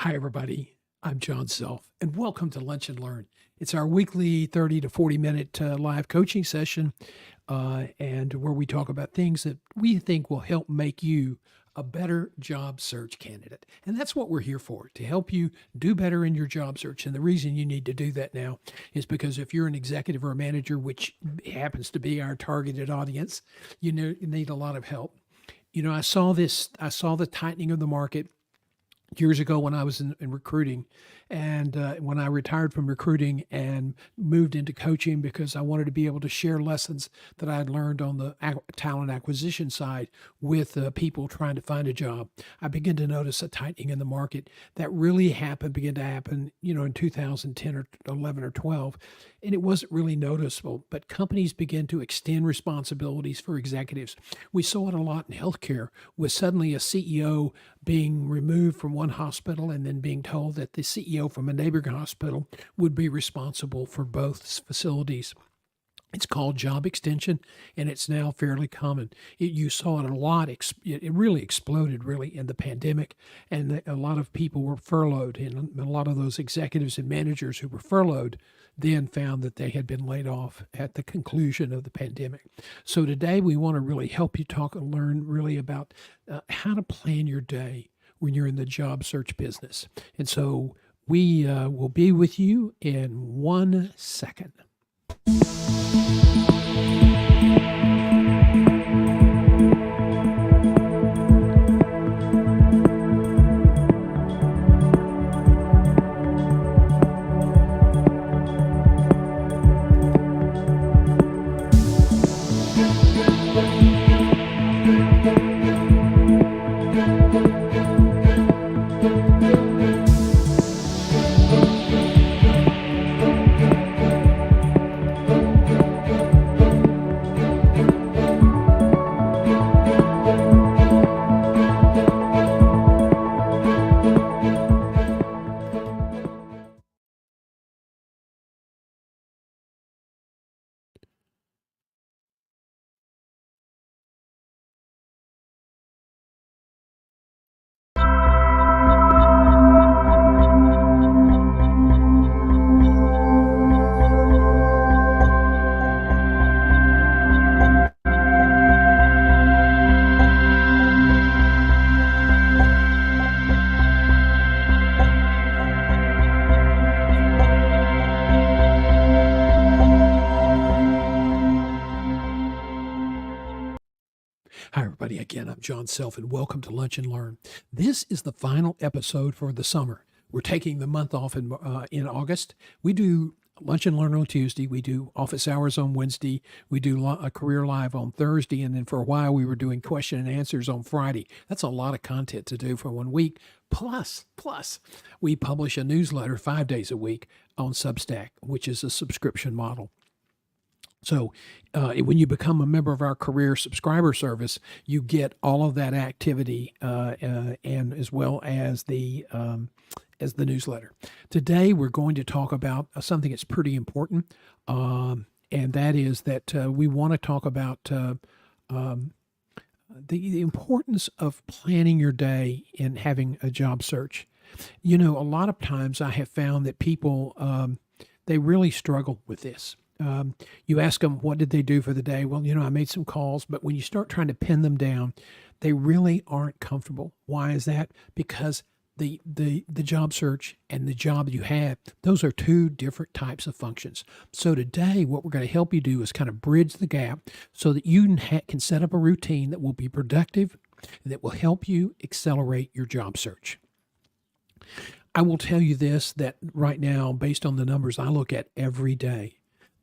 Hi, everybody. I'm John Self, and welcome to Lunch and Learn. It's our weekly 30 to 40 minute live coaching session, and where we talk about things that we think will help make you a better job search candidate. And that's what we're here for, to help you do better in your job search. And the reason you need to do that now is because if you're an executive or a manager, which happens to be our targeted audience, you need a lot of help. I saw the tightening of the market years ago when I was in recruiting, and when I retired from recruiting and moved into coaching because I wanted to be able to share lessons that I had learned on the talent acquisition side with people trying to find a job. I began to notice a tightening in the market that really began to happen, in 2010 or 11 or 12, and it wasn't really noticeable. But companies began to extend responsibilities for executives. We saw it a lot in healthcare, with suddenly a CEO being removed from one hospital and then being told that the CEO from a neighboring hospital would be responsible for both facilities. It's called job extension, and it's now fairly common. You saw it a lot. It really exploded, really, in the pandemic, and a lot of people were furloughed, and a lot of those executives and managers who were furloughed then found that they had been laid off at the conclusion of the pandemic. So today we want to really help you talk and learn really about how to plan your day when you're in the job search business. And so we will be with you in 1 second. Hi, everybody. Again, I'm John Self, and welcome to Lunch and Learn. This is the final episode for the summer. We're taking the month off in August. We do Lunch and Learn on Tuesday. We do office hours on Wednesday. We do a career live on Thursday. And then for a while, we were doing question and answers on Friday. That's a lot of content to do for 1 week. Plus, we publish a newsletter 5 days a week on Substack, which is a subscription model. So when you become a member of our career subscriber service, you get all of that activity and as well as the newsletter. Today, we're going to talk about something that's pretty important, and that is that we want to talk about the importance of planning your day and having a job search. A lot of times I have found that people, they really struggle with this. You ask them, what did they do for the day? Well, I made some calls, but when you start trying to pin them down, they really aren't comfortable. Why is that? Because the job search and the job that you have, those are two different types of functions. So today, what we're going to help you do is kind of bridge the gap so that you can set up a routine that will be productive, that will help you accelerate your job search. I will tell you this, that right now, based on the numbers I look at every day,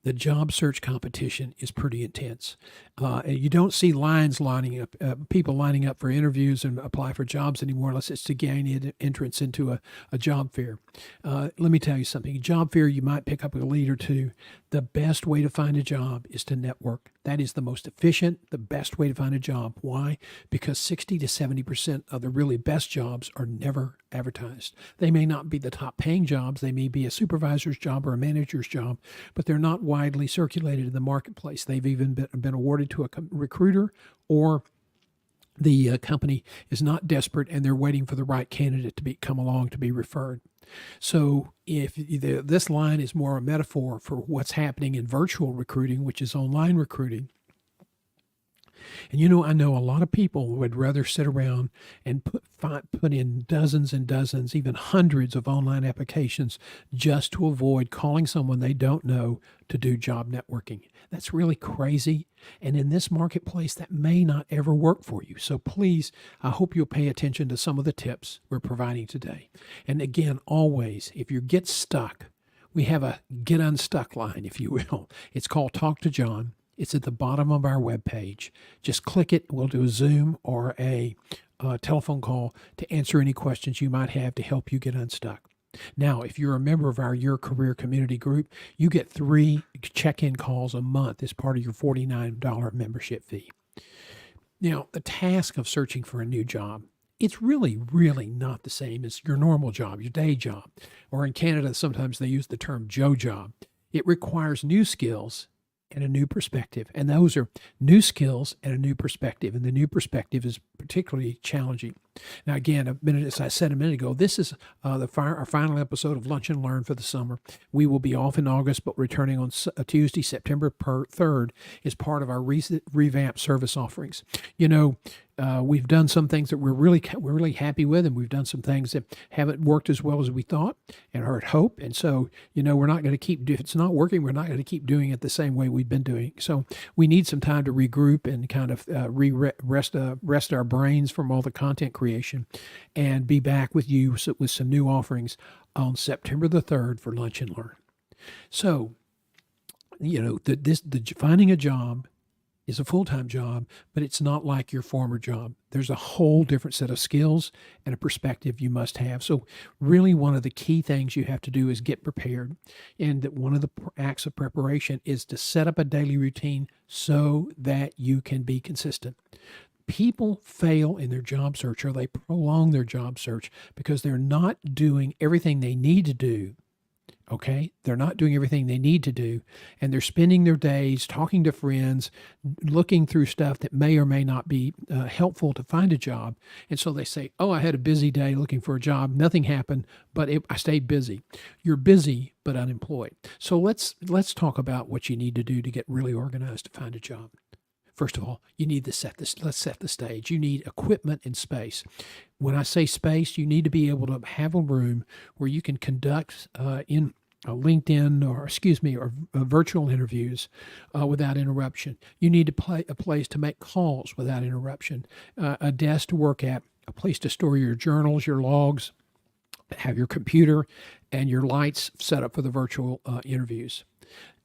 the job search competition is pretty intense. And you don't see lines lining up, people lining up for interviews and apply for jobs anymore unless it's to gain entrance into a job fair. Let me tell you something. A job fair, you might pick up a lead or two. The best way to find a job is to network. That is the most efficient, the best way to find a job. Why? Because 60 to 70% of the really best jobs are never advertised. They may not be the top paying jobs. They may be a supervisor's job or a manager's job, but they're not widely circulated in the marketplace. They've even been awarded to a recruiter or the company is not desperate and they're waiting for the right candidate to come along to be referred. So if this line is more a metaphor for what's happening in virtual recruiting, which is online recruiting. And I know a lot of people would rather sit around and put in dozens and dozens, even hundreds of online applications just to avoid calling someone they don't know to do job networking. That's really crazy. And in this marketplace, that may not ever work for you. So please, I hope you'll pay attention to some of the tips we're providing today. And again, always, if you get stuck, we have a get unstuck line, if you will. It's called Talk to John. It's at the bottom of our webpage. Just click it. We'll do a Zoom or a telephone call to answer any questions you might have to help you get unstuck. Now, if you're a member of our Your Career Community Group, you get 3 check-in calls a month as part of your $49 membership fee. Now, the task of searching for a new job, it's really, really not the same as your normal job, your day job. Or in Canada, sometimes they use the term Joe job. It requires new skills and a new perspective. And those are new skills and a new perspective. And the new perspective is particularly challenging. Now, again, as I said a minute ago, this is our final episode of Lunch and Learn for the summer. We will be off in August, but returning on Tuesday, September 3rd, as part of our revamped service offerings. We've done some things that we're really happy with, and we've done some things that haven't worked as well as we thought and are at hope. And so, we're not going to if it's not working, we're not going to keep doing it the same way we've been doing. So we need some time to regroup and kind of rest our brains from all the content creation, and be back with you with some new offerings on September the 3rd for Lunch and Learn. So, finding a job is a full-time job, but it's not like your former job. There's a whole different set of skills and a perspective you must have. So really one of the key things you have to do is get prepared. And that one of the acts of preparation is to set up a daily routine so that you can be consistent. People fail in their job search, or they prolong their job search because they're not doing everything they need to do. Okay, they're not doing everything they need to do, and they're spending their days talking to friends, looking through stuff that may or may not be helpful to find a job. And so they say, "Oh, I had a busy day looking for a job. Nothing happened, but I stayed busy." You're busy but unemployed. So let's talk about what you need to do to get really organized to find a job. First of all, you need to let's set the stage. You need equipment and space. When I say space, you need to be able to have a room where you can conduct in LinkedIn or virtual interviews without interruption. You need a place to make calls without interruption, a desk to work at, a place to store your journals, your logs, have your computer and your lights set up for the virtual interviews.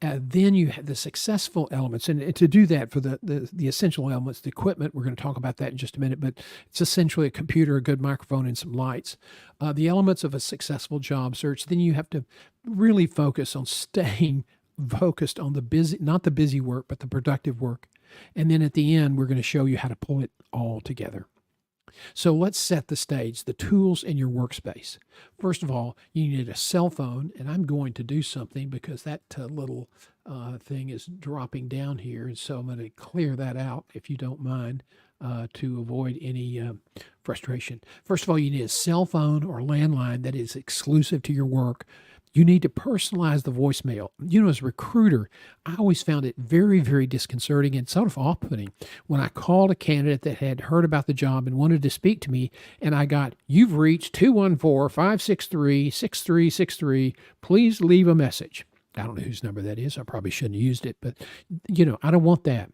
Then you have the successful elements, and to do that for the essential elements, the equipment, we're going to talk about that in just a minute, but it's essentially a computer, a good microphone, and some lights. The elements of a successful job search, then you have to really focus on staying focused on not the busy work, but the productive work. And then at the end, we're going to show you how to pull it all together. So let's set the stage, the tools in your workspace. First of all, you need a cell phone, and I'm going to do something because that little thing is dropping down here, and so I'm going to clear that out if you don't mind to avoid any frustration. First of all, you need a cell phone or landline that is exclusive to your work. You need to personalize the voicemail. As a recruiter, I always found it very, very disconcerting and sort of off-putting when I called a candidate that had heard about the job and wanted to speak to me, and I got, "You've reached 214-563-6363. Please leave a message." I don't know whose number that is. I probably shouldn't have used it, but, I don't want that.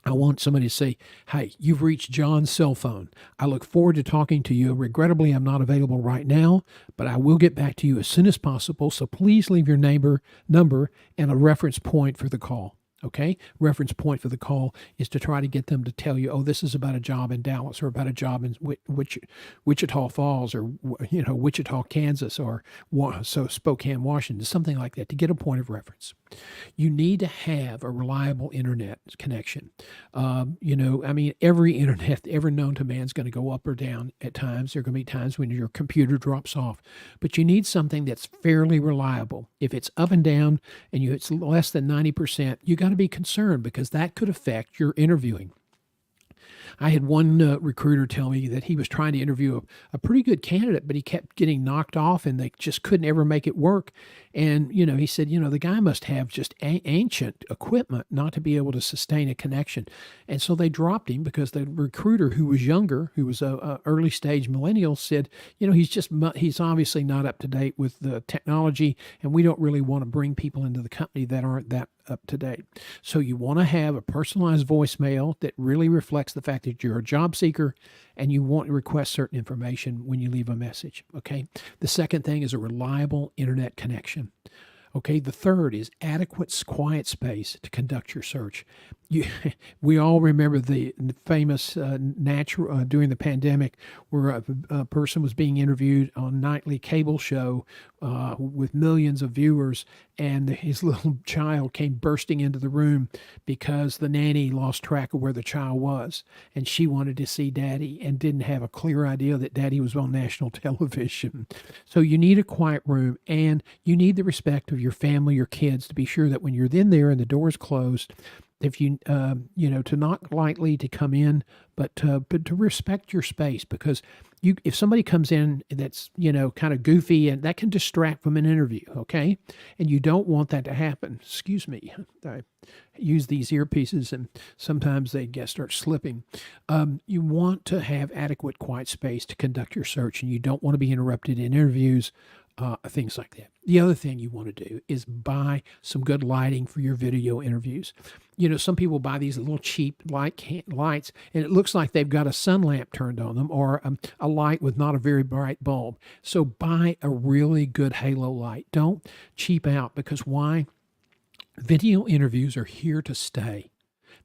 I want somebody to say, "Hey, you've reached John's cell phone. I look forward to talking to you. Regrettably, I'm not available right now, but I will get back to you as soon as possible. So please leave your number and a reference point for the call." Okay? Reference point for the call is to try to get them to tell you, "Oh, this is about a job in Dallas, or about a job in Wichita Falls, or, Wichita, Kansas, or Spokane, Washington," something like that, to get a point of reference. You need to have a reliable internet connection. Every internet ever known to man is going to go up or down at times. There are going to be times when your computer drops off, but you need something that's fairly reliable. If it's up and down and it's less than 90%, you got to be concerned because that could affect your interviewing. I had one recruiter tell me that he was trying to interview a pretty good candidate, but he kept getting knocked off and they just couldn't ever make it work. And, he said, the guy must have just ancient equipment not to be able to sustain a connection. And so they dropped him because the recruiter who was younger, who was a early stage millennial, said, he's obviously not up to date with the technology, and we don't really want to bring people into the company that aren't that up to date. So you want to have a personalized voicemail that really reflects the fact that you're a job seeker and you want to request certain information when you leave a message. Okay. The second thing is a reliable internet connection. Okay, the third is adequate quiet space to conduct your search. We all remember the famous natural during the pandemic, where a person was being interviewed on a nightly cable show with millions of viewers, and his little child came bursting into the room because the nanny lost track of where the child was, and she wanted to see Daddy and didn't have a clear idea that Daddy was on national television. So you need a quiet room, and you need the respect of your family, your kids, to be sure that when you're in there and the door is closed, if you to not lightly to come in, but to respect your space, because if somebody comes in that's kind of goofy, and that can distract from an interview, okay, and you don't want that to happen. Excuse me, I use these earpieces and sometimes they start slipping. You want to have adequate quiet space to conduct your search, and you don't want to be interrupted in interviews. Things like that. The other thing you want to do is buy some good lighting for your video interviews. Some people buy these little cheap lights, and it looks like they've got a sun lamp turned on them, or a light with not a very bright bulb. So buy a really good halo light. Don't cheap out, because why? Video interviews are here to stay.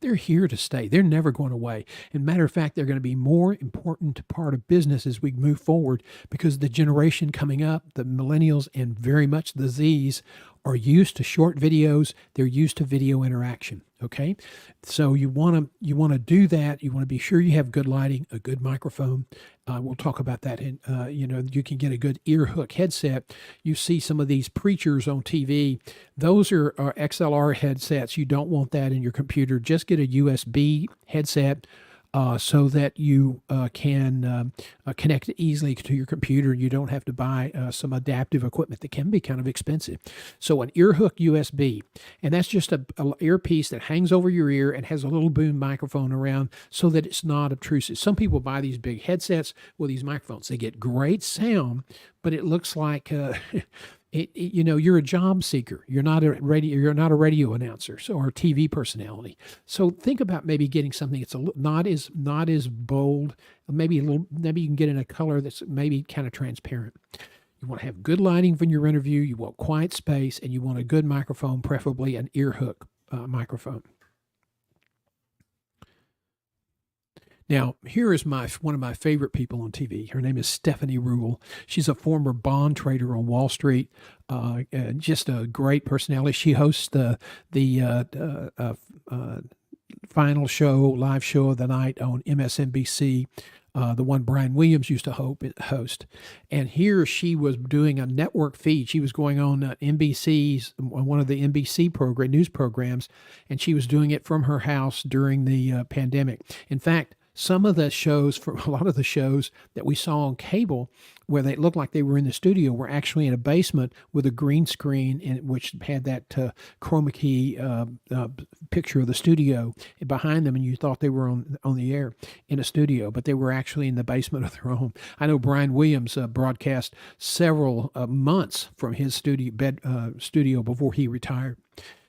They're here to stay. They're never going away. And matter of fact, they're going to be more important part of business as we move forward, because the generation coming up, the millennials and very much the Zs, are used to short videos. They're used to video interaction. Okay, so you want to do that. You want to be sure you have good lighting, a good microphone. We'll talk about that. You can get a good ear hook headset. You see some of these preachers on TV. Those are XLR headsets. You don't want that in your computer. Just get a USB headset. So that you can connect it easily to your computer. You don't have to buy some adaptive equipment that can be kind of expensive. So an ear hook USB, and that's just a earpiece that hangs over your ear and has a little boom microphone around so that it's not obtrusive. Some people buy these big headsets with these microphones. They get great sound, but it looks like you're a job seeker. You're not a radio announcer or a TV personality. So think about maybe getting something that's not as bold. Maybe you can get in a color that's maybe kind of transparent. You want to have good lighting for your interview. You want quiet space, and you want a good microphone, preferably an ear hook microphone. Now, here is one of my favorite people on TV. Her name is Stephanie Ruhle. She's a former bond trader on Wall Street. Just a great personality. She hosts the final live show of the night on MSNBC, the one Brian Williams used to host. And here she was doing a network feed. She was going on NBC's, one of the NBC news programs, and she was doing it from her house during the pandemic. In fact, some of the shows, from a lot of the shows that we saw on cable, where they looked like they were in the studio, were actually in a basement with a green screen, which had that chroma key picture of the studio behind them, and you thought they were on the air in a studio, but they were actually in the basement of their home. I know Brian Williams broadcast several months from his studio before he retired.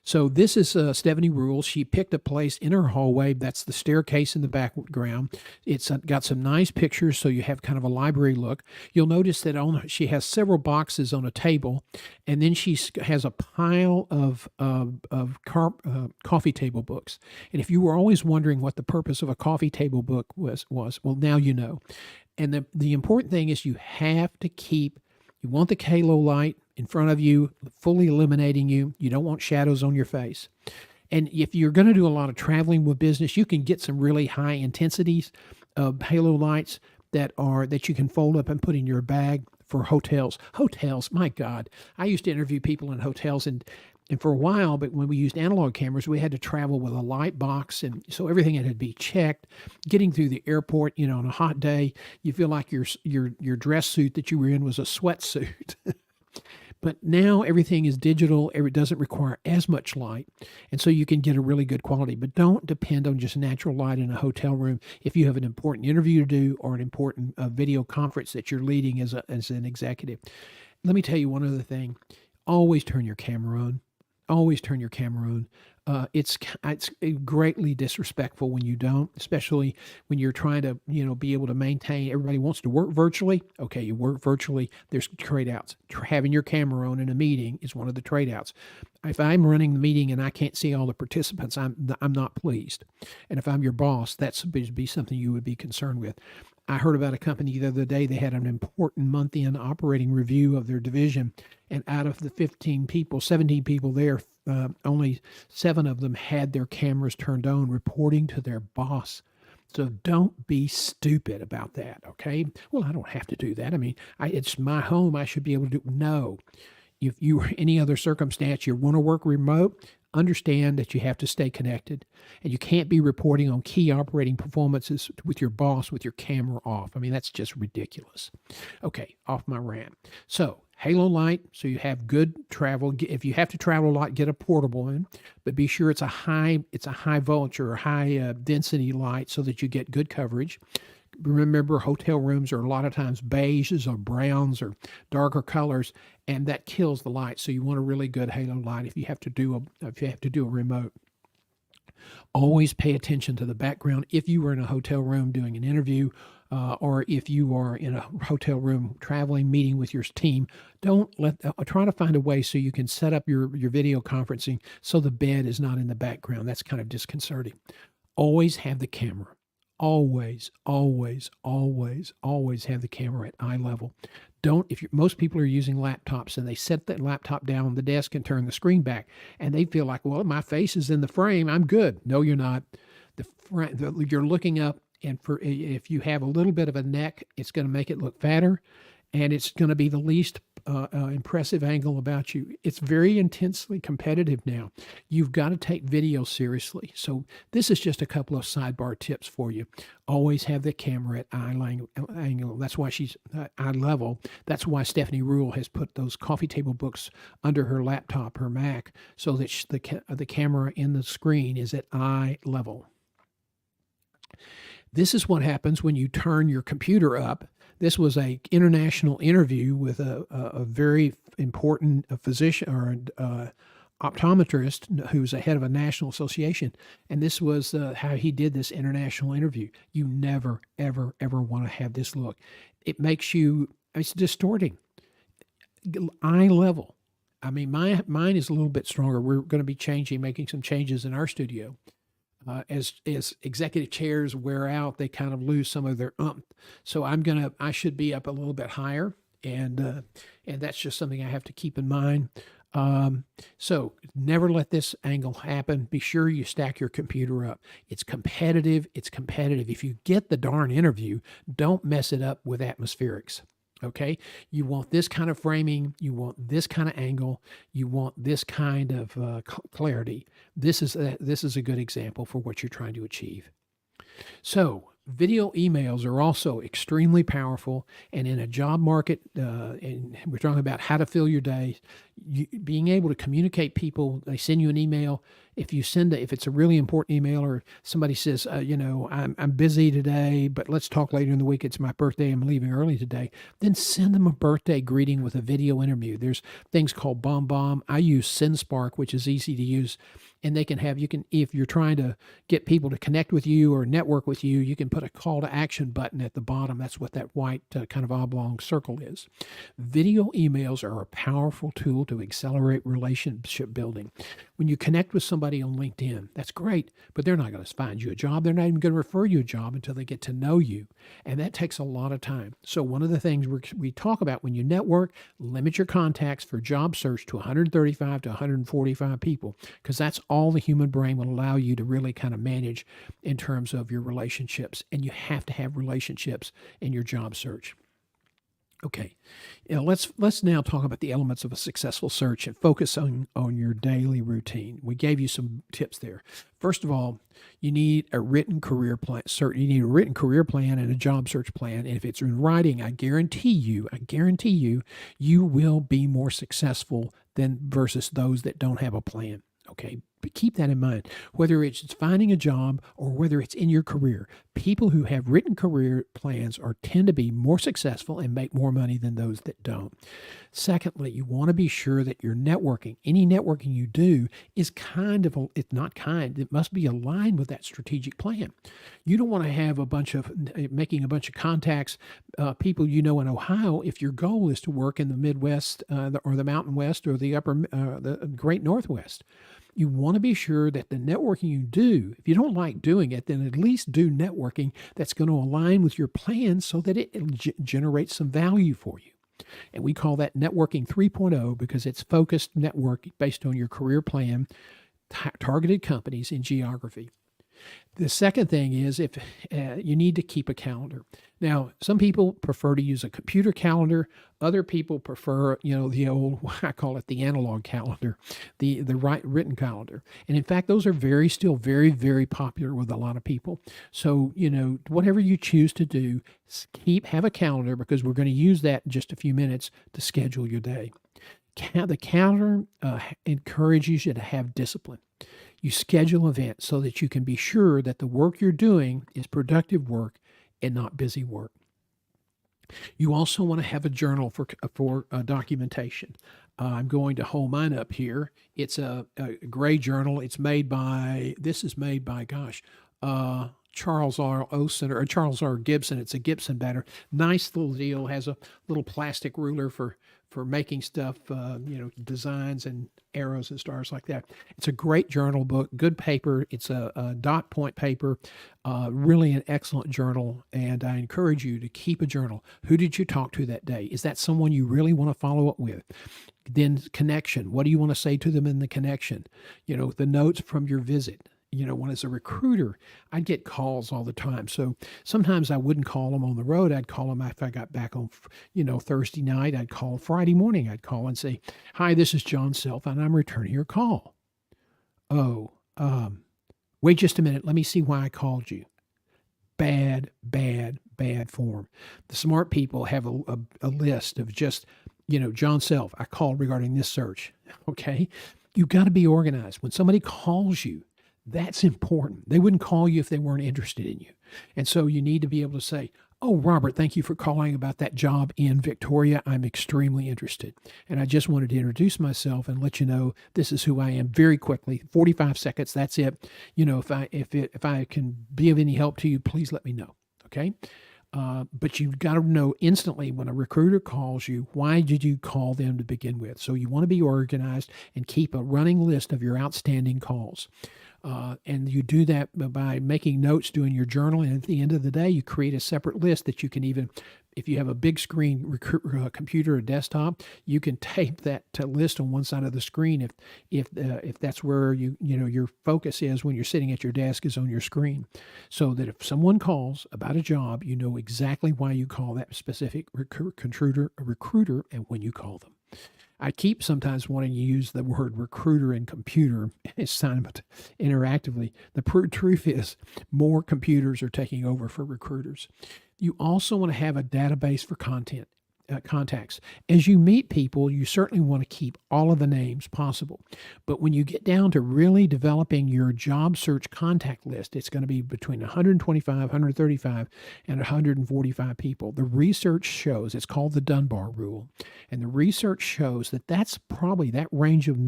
So this is Stephanie Ruhle. She picked a place in her hallway. That's the staircase in the background. It's got some nice pictures, so you have kind of a library look. You'll notice that she has several boxes on a table, and then she has a pile of coffee table books. And if you were always wondering what the purpose of a coffee table book was, well, now you know. And the important thing is you want the halo light in front of you, fully illuminating you. You don't want shadows on your face. And if you're going to do a lot of traveling with business, you can get some really high intensities of halo lights that you can fold up and put in your bag for hotels. Hotels, my God. I used to interview people in hotels, and And for a while, but when we used analog cameras, we had to travel with a light box, and so everything had to be checked. Getting through the airport, on a hot day, you feel like your dress suit that you were in was a sweatsuit. But now everything is digital. It doesn't require as much light, and so you can get a really good quality. But don't depend on just natural light in a hotel room if you have an important interview to do or an important video conference that you're leading as an executive. Let me tell you one other thing. Always turn your camera on. Always turn your camera on. It's greatly disrespectful when you don't, especially when you're trying to be able to maintain. Everybody wants to work virtually. Okay, you work virtually. There's trade outs. Having your camera on in a meeting is one of the trade outs. If I'm running the meeting and I can't see all the participants, I'm not pleased. And if I'm your boss, that's be something you would be concerned with. I heard about a company the other day. They had an important month-end operating review of their division, and out of the 15 people, 17 people there, only 7 of them had their cameras turned on, reporting to their boss. So don't be stupid about that, okay? Well, I don't have to do that. I mean, it's my home. I should be able to do. No. If you were any other circumstance, you want to work remote, understand that you have to stay connected, and you can't be reporting on key operating performances with your boss with your camera off. I mean, that's just ridiculous. Okay, off my rant. So halo light, so you have good travel. If you have to travel a lot, get a portable in, but be sure it's a high voltage or high density light so that you get good coverage. Remember, hotel rooms are a lot of times beiges or browns or darker colors, and that kills the light. So you want a really good halo light if you have to do a remote. Always pay attention to the background. If you were in a hotel room doing an interview, or if you are in a hotel room traveling, meeting with your team, try to find a way so you can set up your video conferencing so the bed is not in the background. That's kind of disconcerting. Always have the camera. Always, always, always, always have the camera at eye level. Most people are using laptops and they set that laptop down on the desk and turn the screen back, and they feel like, well, my face is in the frame, I'm good. No, you're not. You're looking up, and if you have a little bit of a neck, it's going to make it look fatter, and it's going to be the least impressive angle about you. It's very intensely competitive now. You've got to take video seriously. So this is just a couple of sidebar tips for you. Always have the camera at eye angle. That's why she's eye level. That's why Stephanie Ruhle has put those coffee table books under her laptop, her Mac, so that the camera in the screen is at eye level. This is what happens when you turn your computer up. This was an international interview with a very important physician or optometrist who's the head of a national association. And this was how he did this international interview. You never, ever, ever want to have this look. It's distorting. Eye level. I mean, mine is a little bit stronger. We're going to be making some changes in our studio. As executive chairs wear out, they kind of lose some of their umph. So I should be up a little bit higher, and that's just something I have to keep in mind. So never let this angle happen. Be sure you stack your computer up. It's competitive. It's competitive. If you get the darn interview, don't mess it up with atmospherics. Okay, you want this kind of framing, you want this kind of angle, you want this kind of clarity. This is a good example for what you're trying to achieve. So video emails are also extremely powerful, and in a job market, and we're talking about how to fill your day, being able to communicate people. They send you an email. If it's a really important email, or somebody says, I'm busy today, but let's talk later in the week. It's my birthday. I'm leaving early today. Then send them a birthday greeting with a video interview. There's things called BombBomb. I use SendSpark, which is easy to use. And if you're trying to get people to connect with you or network with you, you can put a call to action button at the bottom. That's what that white kind of oblong circle is. Video emails are a powerful tool to accelerate relationship building. When you connect with somebody on LinkedIn, that's great, but they're not going to find you a job. They're not even going to refer you a job until they get to know you. And that takes a lot of time. So one of the things we talk about when you network, limit your contacts for job search to 135 to 145 people, because that's all the human brain will allow you to really kind of manage in terms of your relationships. And you have to have relationships in your job search. Okay. Let's now talk about the elements of a successful search and focus on your daily routine. We gave you some tips there. First of all, you need a written career plan. You need a written career plan and a job search plan. And if it's in writing, I guarantee you, you will be more successful than versus those that don't have a plan. Okay. But keep that in mind, whether it's finding a job or whether it's in your career. People who have written career plans tend to be more successful and make more money than those that don't. Secondly, you want to be sure that your networking, any networking you do, is it's not kind, it must be aligned with that strategic plan. You don't want to have making a bunch of contacts, people you know in Ohio, if your goal is to work in the Midwest or the Mountain West or the Great Northwest. You want to be sure that the networking you do, if you don't like doing it, then at least do networking that's going to align with your plan so that it generates some value for you. And we call that networking 3.0 because it's focused network based on your career plan, targeted companies in geography. The second thing is if you need to keep a calendar. Now, some people prefer to use a computer calendar. Other people prefer, the old, I call it the analog calendar, the written calendar. And in fact, those are still very, very popular with a lot of people. So, whatever you choose to do, have a calendar because we're going to use that in just a few minutes to schedule your day. The calendar encourages you to have discipline. You schedule events so that you can be sure that the work you're doing is productive work and not busy work. You also want to have a journal for documentation. I'm going to hold mine up here. It's a gray journal. This is made by, Charles R. Olson or Charles R. Gibson. It's a Gibson banner. Nice little deal. Has a little plastic ruler for making stuff, designs and arrows and stars like that. It's a great journal book, good paper. It's a dot point paper, really an excellent journal. And I encourage you to keep a journal. Who did you talk to that day? Is that someone you really want to follow up with? Then connection. What do you want to say to them in the connection? The notes from your visit. When as a recruiter, I'd get calls all the time. So sometimes I wouldn't call them on the road. I'd call them if I got back on, Thursday night. I'd call Friday morning. I'd call and say, "Hi, this is John Self, and I'm returning your call." Oh, wait just a minute. Let me see why I called you. Bad, bad, bad form. The smart people have a list of just, John Self, I called regarding this search. Okay. You got to be organized. When somebody calls you, that's important. They wouldn't call you if they weren't interested in you. And so you need to be able to say, "Oh, Robert, thank you for calling about that job in Victoria. I'm extremely interested. And I just wanted to introduce myself and let you know this is who I am very quickly. 45 seconds, that's it. If I can be of any help to you, please let me know." Okay? But you've got to know instantly when a recruiter calls you, why did you call them to begin with? So you want to be organized and keep a running list of your outstanding calls. And you do that by making notes, doing your journal. And at the end of the day, you create a separate list that you can even, if you have a big screen computer or desktop, you can tape that list on one side of the screen. If that's where your focus is when you're sitting at your desk is on your screen, so that if someone calls about a job, you know exactly why you call that specific recruiter, and when you call them. I keep sometimes wanting to use the word recruiter and computer. It's sounded interactively. The truth is, more computers are taking over for recruiters. You also want to have a database for contacts. As you meet people, you certainly want to keep all of the names possible. But when you get down to really developing your job search contact list, it's going to be between 125, 135, and 145 people. The research shows, it's called the Dunbar rule, and the research shows that that's probably that range of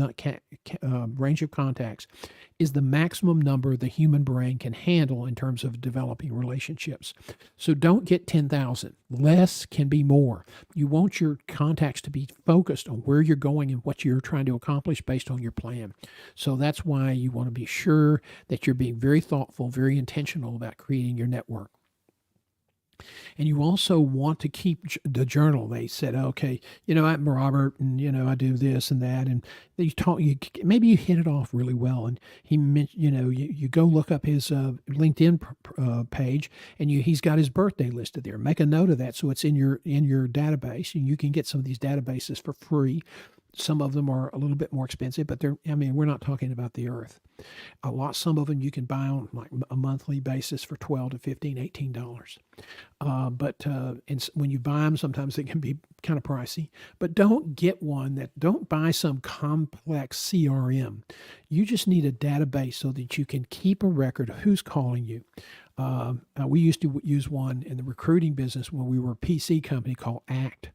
contacts is the maximum number the human brain can handle in terms of developing relationships. So don't get 10,000. Less can be more. You want your contacts to be focused on where you're going and what you're trying to accomplish based on your plan. So that's why you want to be sure that you're being very thoughtful, very intentional about creating your network. And you also want to keep the journal. They said, okay, I'm Robert, and I do this and that, and they talk. Maybe you hit it off really well, and he meant, you go look up his LinkedIn page, and he's got his birthday listed there. Make a note of that so it's in your database, and you can get some of these databases for free. Some of them are a little bit more expensive, but we're not talking about the earth. Some of them you can buy on like a monthly basis for 12 to 15, $18. But when you buy them, sometimes they can be kind of pricey. But don't buy some complex CRM. You just need a database so that you can keep a record of who's calling you. We used to use one in the recruiting business when we were a PC company called ACT.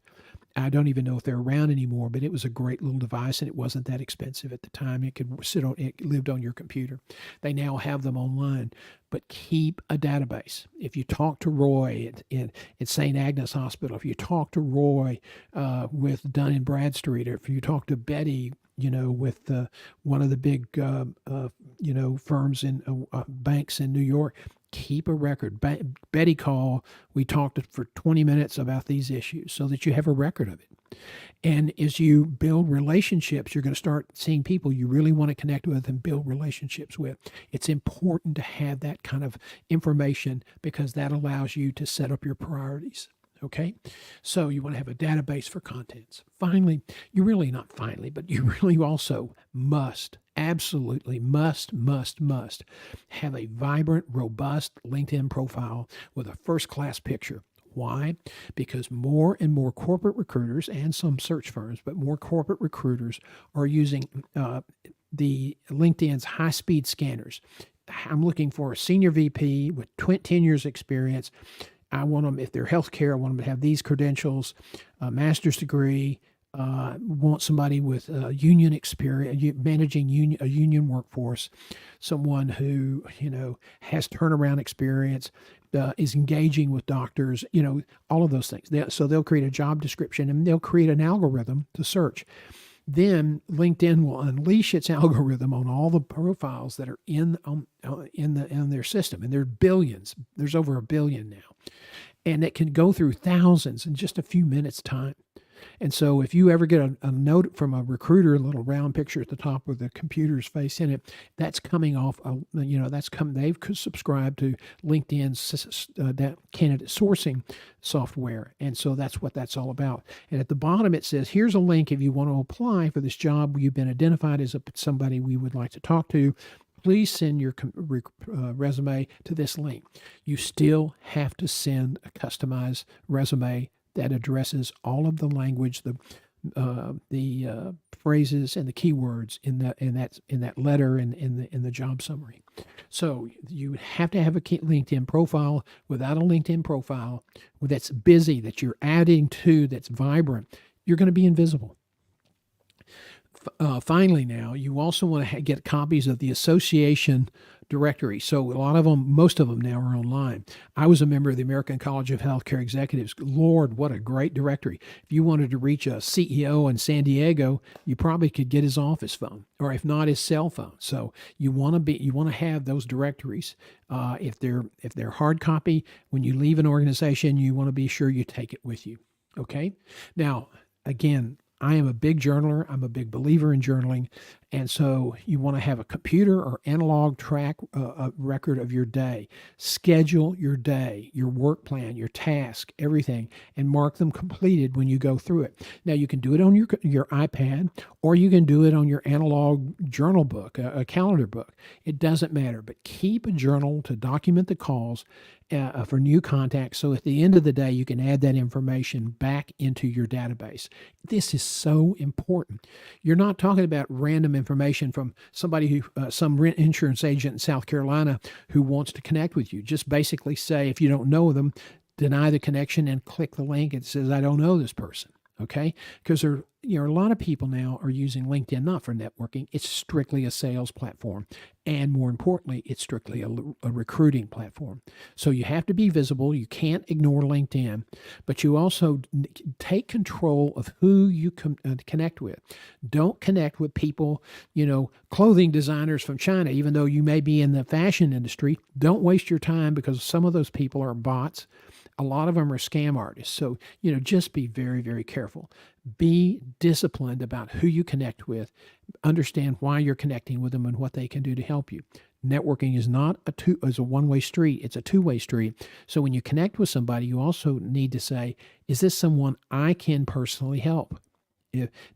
I don't even know if they're around anymore, but it was a great little device, and it wasn't that expensive at the time. It lived on your computer. They now have them online, but keep a database. If you talk to Roy at St. Agnes Hospital, if you talk to Roy with Dun and Bradstreet, or if you talk to Betty, with one of the big, firms in banks in New York, keep a record. Betty call. We talked for 20 minutes about these issues so that you have a record of it. And as you build relationships, you're going to start seeing people you really want to connect with and build relationships with. It's important to have that kind of information because that allows you to set up your priorities. Okay, so you want to have a database for contents. Finally, you really not finally, but you really also absolutely must have a vibrant, robust LinkedIn profile with a first-class picture. Why? Because more and more corporate recruiters and some search firms, but more corporate recruiters are using the LinkedIn's high-speed scanners. I'm looking for a senior VP with 10 years experience. I want them, if they're healthcare, I want them to have these credentials, a master's degree, want somebody with union experience, managing a union workforce, someone who, has turnaround experience, is engaging with doctors, all of those things. So they'll create a job description and they'll create an algorithm to search. Then LinkedIn will unleash its algorithm on all the profiles that are in their system, and there are billions. There's over 1 billion now, and it can go through thousands in just a few minutes' time. And so if you ever get a note from a recruiter, a little round picture at the top with the computer's face in it, that's coming off, they've subscribed to LinkedIn's that candidate sourcing software. And so that's what that's all about. And at the bottom, it says, here's a link if you want to apply for this job. You've been identified as somebody we would like to talk to. Please send your resume to this link. You still have to send a customized resume that addresses all of the language, the phrases and the keywords in that letter and in the job summary. So you have to have a LinkedIn profile. Without a LinkedIn profile that's busy, that you're adding to, that's vibrant, you're going to be invisible. Finally, now you also want to get copies of the association directory. So most of them now are online. I was a member of the American College of Healthcare Executives. Lord, what a great directory. If you wanted to reach a CEO in San Diego, you probably could get his office phone, or if not, his cell phone. So you want to have those directories. If they're hard copy, when you leave an organization, you want to be sure you take it with you. Okay? Now, again, I am a big journaler. I'm a big believer in journaling. And so you want to have a computer or analog track record of your day. Schedule your day, your work plan, your task, everything, and mark them completed when you go through it. Now, you can do it on your iPad, or you can do it on your analog journal book, a calendar book. It doesn't matter, but keep a journal to document the calls for new contacts, so at the end of the day, you can add that information back into your database. This is so important. You're not talking about random information from somebody some rent insurance agent in South Carolina who wants to connect with you. Just basically say, if you don't know them, deny the connection and click the link. It says, I don't know this person. Okay, because a lot of people now are using LinkedIn not for networking. It's strictly a sales platform, and more importantly, it's strictly a recruiting platform. So you have to be visible. You can't ignore LinkedIn, but you also take control of who you connect with. Don't connect with people, clothing designers from China, even though you may be in the fashion industry. Don't waste your time, because some of those people are bots. A lot of them are scam artists. So, just be very, very careful. Be disciplined about who you connect with. Understand why you're connecting with them and what they can do to help you. Networking is not a one-way street. It's a two-way street. So when you connect with somebody, you also need to say, is this someone I can personally help?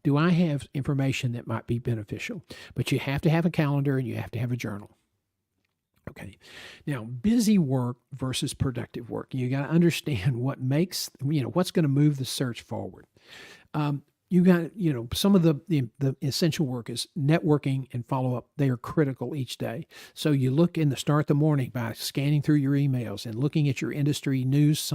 Do I have information that might be beneficial? But you have to have a calendar and you have to have a journal. Okay. Now, busy work versus productive work. You got to understand what makes, what's going to move the search forward. You got, some of the essential work is networking and follow up. They are critical each day. So you look in the start the morning by scanning through your emails and looking at your industry news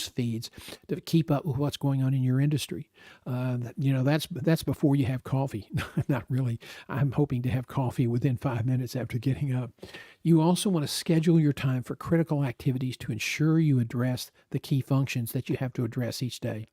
feeds to keep up with what's going on in your industry. That's before you have coffee. Not really. I'm hoping to have coffee within 5 minutes after getting up. You also want to schedule your time for critical activities to ensure you address the key functions that you have to address each day.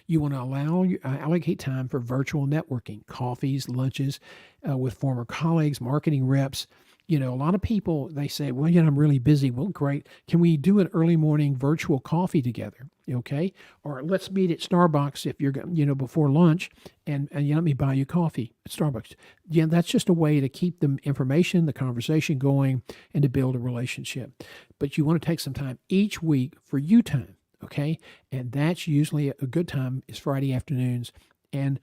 You want to allocate time for virtual networking, coffees, lunches with former colleagues, marketing reps. A lot of people, they say, well, I'm really busy. Well, great. Can we do an early morning virtual coffee together? Okay. Or let's meet at Starbucks if you're, before lunch and let me buy you coffee at Starbucks. Yeah, that's just a way to keep the information, the conversation going and to build a relationship. But you want to take some time each week for you time. Okay. And that's usually a good time is Friday afternoons. And,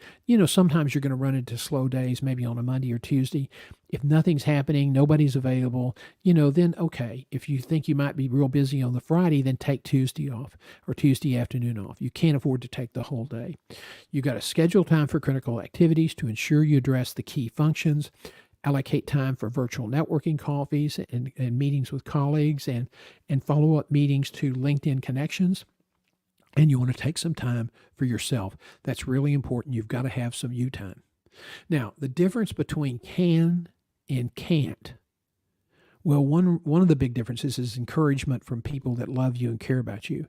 sometimes you're going to run into slow days, maybe on a Monday or Tuesday. If nothing's happening, nobody's available, then okay. If you think you might be real busy on the Friday, then take Tuesday off or Tuesday afternoon off. You can't afford to take the whole day. You got to schedule time for critical activities to ensure you address the key functions. Allocate time for virtual networking coffees and meetings with colleagues and follow-up meetings to LinkedIn connections. And you want to take some time for yourself. That's really important. You've got to have some you time. Now, the difference between can and can't. Well, one of the big differences is encouragement from people that love you and care about you.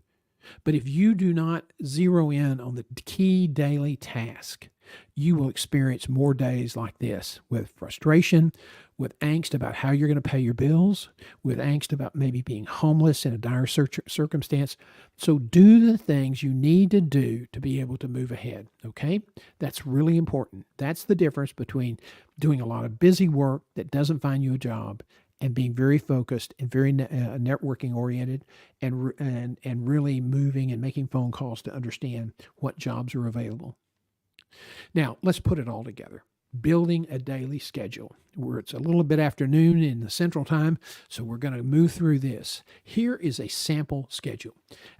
But if you do not zero in on the key daily task, you will experience more days like this with frustration, with angst about how you're going to pay your bills, with angst about maybe being homeless in a dire circumstance. So do the things you need to do to be able to move ahead, okay? That's really important. That's the difference between doing a lot of busy work that doesn't find you a job and being very focused and very networking oriented and really moving and making phone calls to understand what jobs are available. Now, let's put it all together. Building a daily schedule where it's a little bit afternoon in the central time, so we're going to move through this. Here is a sample schedule.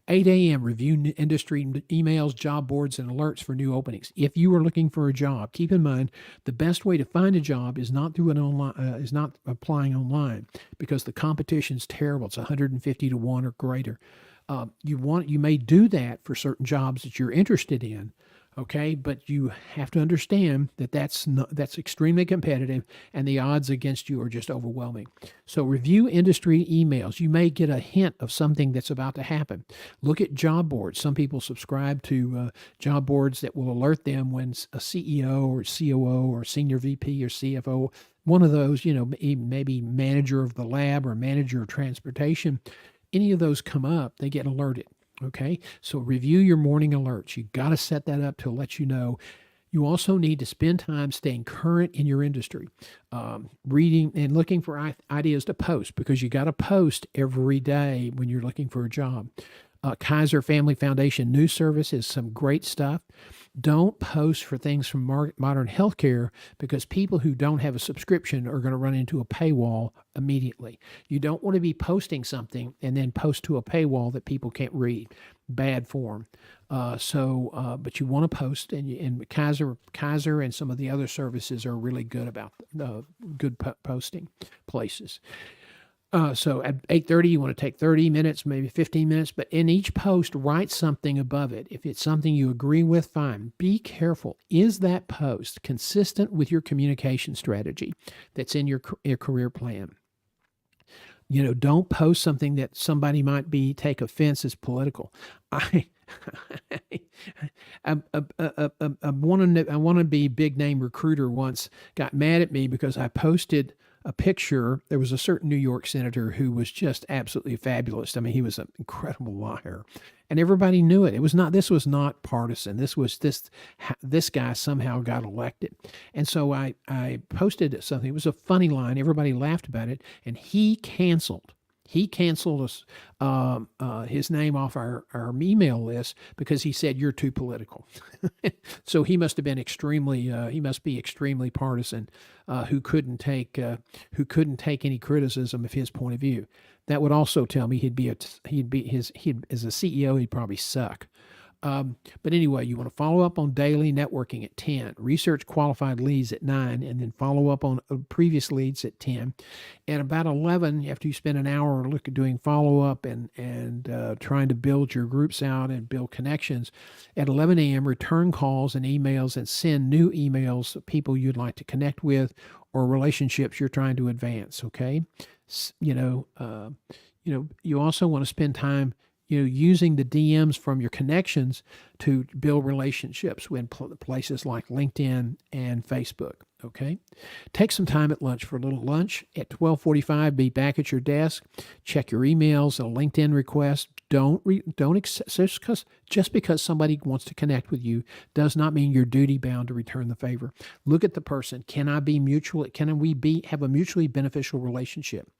8 a.m. review industry emails, job boards, and alerts for new openings. If you are looking for a job, keep in mind the best way to find a job is not through is not applying online because the competition's terrible. It's 150 to 1 or greater. You may do that for certain jobs that you're interested in. Okay, but you have to understand that that's extremely competitive and the odds against you are just overwhelming. So review industry emails. You may get a hint of something that's about to happen. Look at job boards. Some people subscribe to job boards that will alert them when a CEO or COO or senior VP or CFO, one of those, maybe manager of the lab or manager of transportation, any of those come up, they get alerted. Okay, so review your morning alerts. You got to set that up to let you know. You also need to spend time staying current in your industry, reading and looking for ideas to post because you got to post every day when you're looking for a job. Kaiser Family Foundation News Service is some great stuff. Don't post for things from Modern Healthcare because people who don't have a subscription are going to run into a paywall immediately. You don't want to be posting something and then post to a paywall that people can't read. Bad form. But you want to post, and Kaiser and some of the other services are really good about good posting places. So at 8:30, you want to take 30 minutes, maybe 15 minutes, but in each post, write something above it. If it's something you agree with, fine. Be careful. Is that post consistent with your communication strategy that's in your career plan? Don't post something that somebody might take offense as political. I want to be big name recruiter once got mad at me because I posted a picture. There was a certain New York senator who was just absolutely fabulous. I mean, he was an incredible liar, and everybody knew it. This was not partisan. This guy somehow got elected. And so I posted something. It was a funny line. Everybody laughed about it, and he canceled. He canceled us, his name off our email list because he said you're too political. So he must have been he must be extremely partisan, who couldn't take any criticism of his point of view. That would also tell me as a CEO, he'd probably suck. But anyway, you want to follow up on daily networking at 10, research qualified leads at 9, and then follow up on previous leads at 10. And about 11, after you spend an hour doing follow up and trying to build your groups out and build connections, at 11 a.m., return calls and emails and send new emails to people you'd like to connect with or relationships you're trying to advance. Okay, you also want to spend time using the DMs from your connections to build relationships with places like LinkedIn and Facebook. Okay, take some time at lunch for a little lunch. At 12:45, be back at your desk. Check your emails, a LinkedIn request. Just because somebody wants to connect with you does not mean you're duty bound to return the favor. Look at the person. Can we have a mutually beneficial relationship?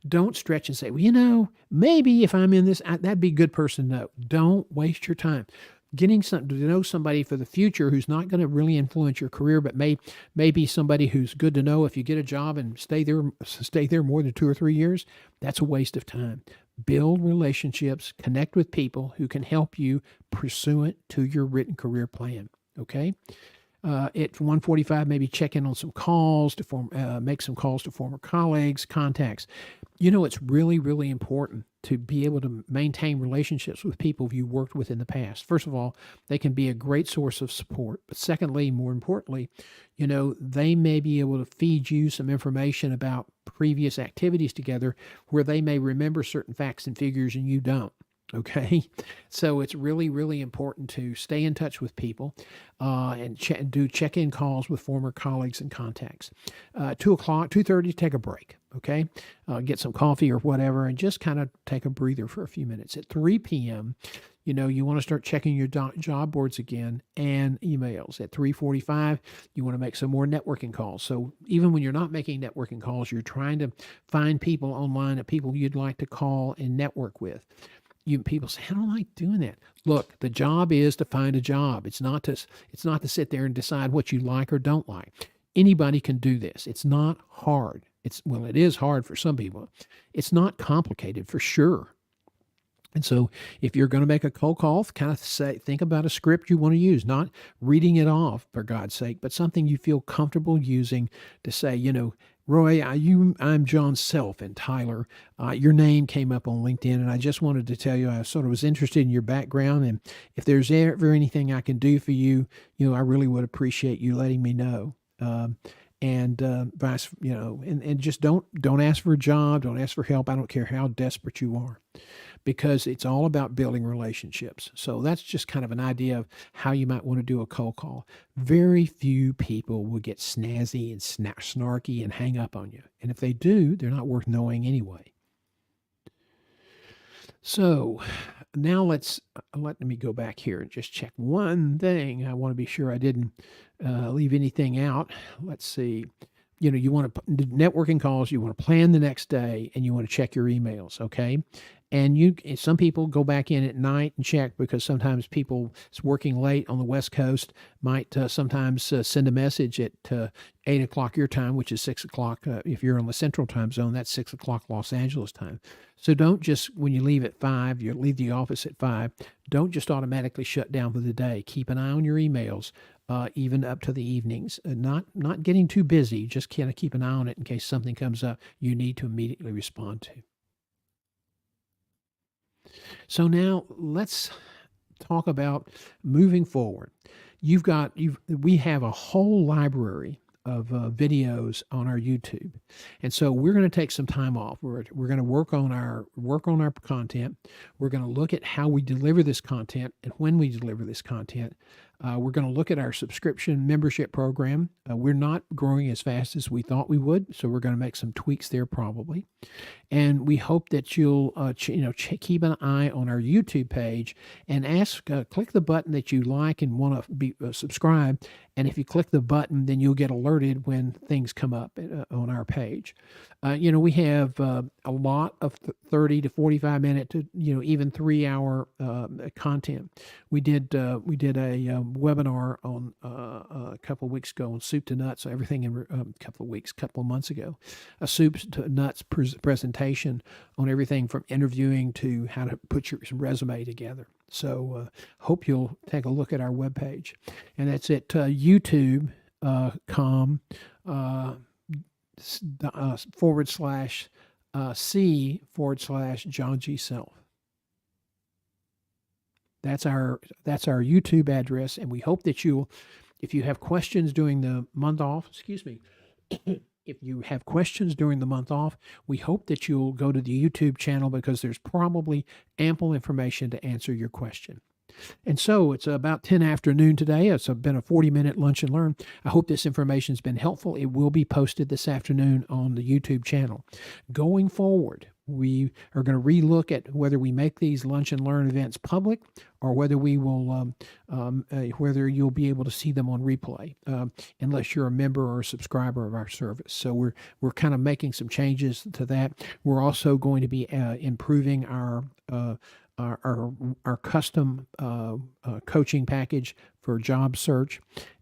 Don't stretch and say, well, maybe if I'm in this, that'd be a good person to know. Don't waste your time. Getting to know somebody for the future who's not going to really influence your career, but may be somebody who's good to know if you get a job and stay there more than 2 or 3 years, that's a waste of time. Build relationships, connect with people who can help you pursuant to your written career plan. Okay? At 1:45, maybe check in on some calls make some calls to former colleagues, contacts. It's really, really important to be able to maintain relationships with people you worked with in the past. First of all, they can be a great source of support. But secondly, more importantly, they may be able to feed you some information about previous activities together where they may remember certain facts and figures and you don't. Okay, so it's really, really important to stay in touch with people and do check-in calls with former colleagues and contacts. 2:30, take a break. Okay, get some coffee or whatever, and just kind of take a breather for a few minutes. At 3 p.m., you want to start checking your job boards again and emails. At 3:45, you want to make some more networking calls. So even when you're not making networking calls, you're trying to find people online, people you'd like to call and network with. People say, I don't like doing that. Look, the job is to find a job. It's not to sit there and decide what you like or don't like. Anybody can do this. It's not hard. It is hard for some people. It's not complicated for sure. And so if you're going to make a cold call, think about a script you want to use, not reading it off, for God's sake, but something you feel comfortable using to say, Roy, I'm John Self in Tyler. Your name came up on LinkedIn, and I just wanted to tell you I sort of was interested in your background, and if there's ever anything I can do for you, I really would appreciate you letting me know. And just don't ask for a job, don't ask for help. I don't care how desperate you are, because it's all about building relationships. So that's just kind of an idea of how you might want to do a cold call. Very few people will get snazzy and snarky and hang up on you. And if they do, they're not worth knowing anyway. So now let me go back here and just check one thing. I want to be sure I didn't leave anything out. Let's see. You want to networking calls, you want to plan the next day, and you want to check your emails, okay? And some people go back in at night and check, because sometimes people working late on the West Coast might sometimes send a message at 8 o'clock your time, which is 6 o'clock. If you're on the Central Time Zone, that's 6 o'clock Los Angeles time. So don't just, when you leave at 5, you leave the office at 5, don't just automatically shut down for the day. Keep an eye on your emails, even up to the evenings. Not getting too busy, just kind of keep an eye on it in case something comes up you need to immediately respond to. So now let's talk about moving forward. We have a whole library of videos on our YouTube, and so we're going to take some time off. We're going to work on our content. We're going to look at how we deliver this content and when we deliver this content. We're going to look at our subscription membership program. We're not growing as fast as we thought we would, so we're going to make some tweaks there probably. And we hope that you'll, keep an eye on our YouTube page and click the button that you like and want to be subscribed. And if you click the button, then you'll get alerted when things come up on our page. We have a lot of 30 to 45 minute to even 3 hour content. We did a webinar on a couple of weeks ago on soup to nuts. So everything in couple of months ago, a soup to nuts presentation on everything from interviewing to how to put your resume together. So hope you'll take a look at our webpage. And that's at youtube.com /C/John G. Self. That's our YouTube address, and we hope that if you have questions during the month off, if you have questions during the month off, we hope that you'll go to the YouTube channel because there's probably ample information to answer your question. And so it's about 10 afternoon today. It's been a 40-minute lunch and learn. I hope this information has been helpful. It will be posted this afternoon on the YouTube channel. Going forward, we are going to relook at whether we make these lunch and learn events public or whether we will, whether you'll be able to see them on replay, unless you're a member or a subscriber of our service. So we're kind of making some changes to that. We're also going to be improving our custom coaching package for job search.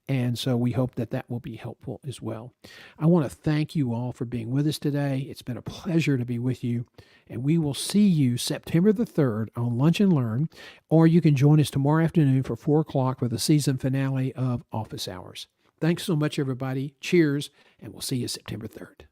And so we hope that will be helpful as well. I want to thank you all for being with us today. It's been a pleasure to be with you. And we will see you September the 3rd on Lunch and Learn, or you can join us tomorrow afternoon for 4 o'clock for the season finale of Office Hours. Thanks so much, everybody. Cheers, and we'll see you September 3rd.